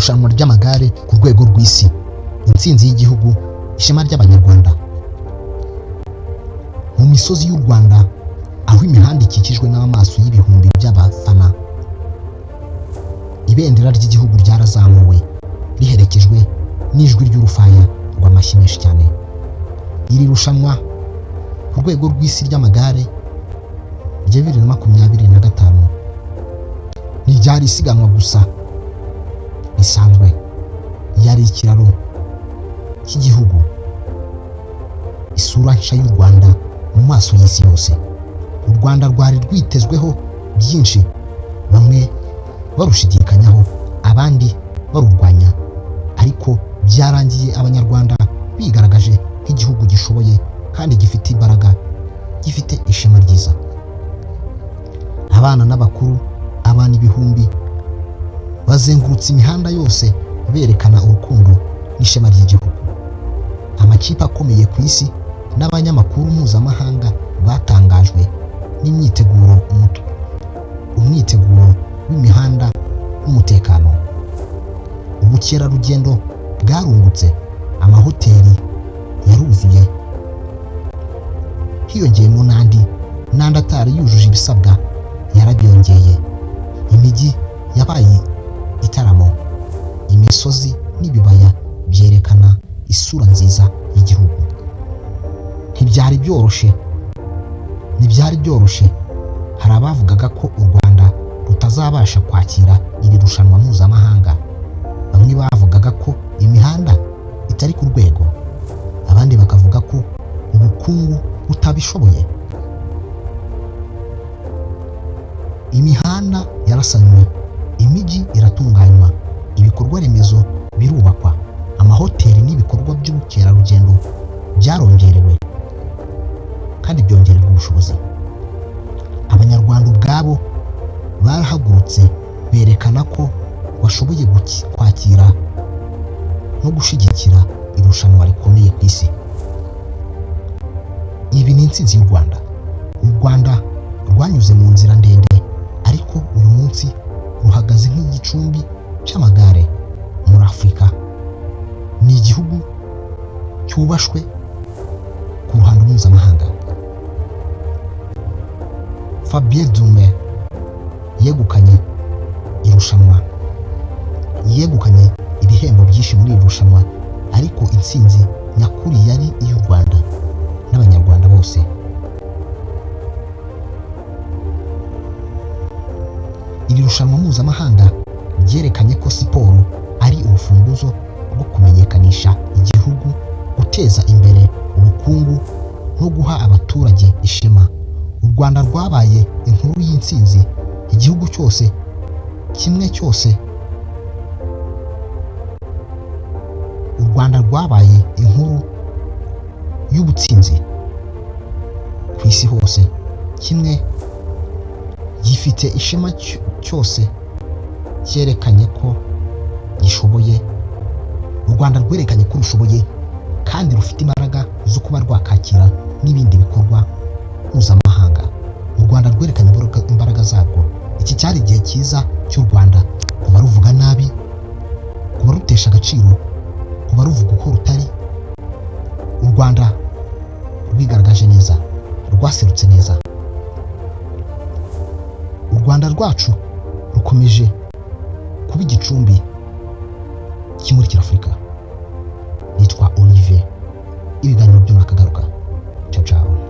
irushanwa ry'amagare ku rwego rw'isi, intsinzi y'igihugu, ishema ry'abanyarwanda. Mu misozi y'u Rwanda aho imihanda ikikijwe n'amaso y'ibihumbi by'abafana, ibendera ry'igihugu ryarazamuwe riherekejwe n'ijwi ry'urufaya rw'amashyi menshi cyane. Iri rushanwa ku rwego rw'isi ry'amagare rya 2025 ntiryari isiganwa gusa risanzwe, yari ikiraro cy'igihugu, isura nshya y'u Rwanda mu maso y'isi yose. U Rwanda rwari rwitezweho byinshi, bamwe barushidikanyaho abandi barurwanya, ariko byarangiye abanyarwanda bigaragaje nk'igihugu gishoboye kandi gifite imbaraga, gifite ishema ryiza. Abana n'abakuru, abana ibihumbi bazengurutse imihanda yose berekana urukundo n'ishema ry'igihugu. Amakipe akomeye ku isi n'abanyamakuru mpuzamahanga batangajwe n'imyiteguro umwiteguro w'imihanda n'umutekano. Ubukerarugendo bwarungutse, amahoteli yaruzuye, hiyongeyemo n'andi atari yujuje ibisabwa yarabyongeye. Imijyi yabaye itaramo, imisozi n'ibibaya byerekana isura nziza y'igihugu. Ntibyari byoroshye. Hari abavugaga ko u Rwanda rutazabasha kwakira iri rushanwa mpuzamahanga. Bamwe bavugaga ko imihanda itari ku rwego, abandi bakavuga ko ubukungu butabishoboye. Imihanda yarasanywe, imijyi iratunganywa, ibikorwa remezo birubakwa, amahoteli n'ibikorwa by'ubukerarugendo byarongerewe kandi byongererwa ubushobozi. Abanyarwanda ubwabo barahagurutse berekana ko bashoboye kwakira no gushyigikira irushanwa rikomeye ku isi. Ibi ni intsinzi y'u Rwanda. U Rwanda rwanyuze mu nzira ndende, ariko uyu munsi ruhagaze nk'igicumbi cy'amagare muri Afurika. Ni igihugu cyubashwe ku ruhando mpuzamahanga. Fabien Dume yegukanye ibihembo byinshi muri iri rushanwa, ariko intsinzi nyakuri yari iy'u Rwanda n'abanyarwanda bose. Iri rushanwa mpuzamahanga ryerekanye ko siporo ari urufunguzo rwo kumenyekanisha igihugu, guteza imbere ubukungu no guha abaturage ishema. U Rwanda rwabaye inkuru y'intsinzi, igihugu cyose u Rwanda rwabaye inkuru y'ubutsinzi ku isi hose, kimwe gifite ishema cyose cyerekanye ko gishoboye. U Rwanda rwerekanye ko rushoboye kandi rufite imbaraga zo kuba rwakakira n'ibindi bikorwa mpuzamahanga. U Rwanda rwerekanye imbaraga zarwo. Iki cyari igihe cyiza cy'u Rwanda, kuba ruvuga nabi, kuba rutesha agaciro, kuba ruvuga uko rutari. U Rwanda rwigaragaje neza, rwaserutse neza. U Rwanda rwacu rukomeje kuba igicumbi kimurikira Afurika. Nitwa Olivier, ibiganiro byo nakagaruka. Ciao ciao.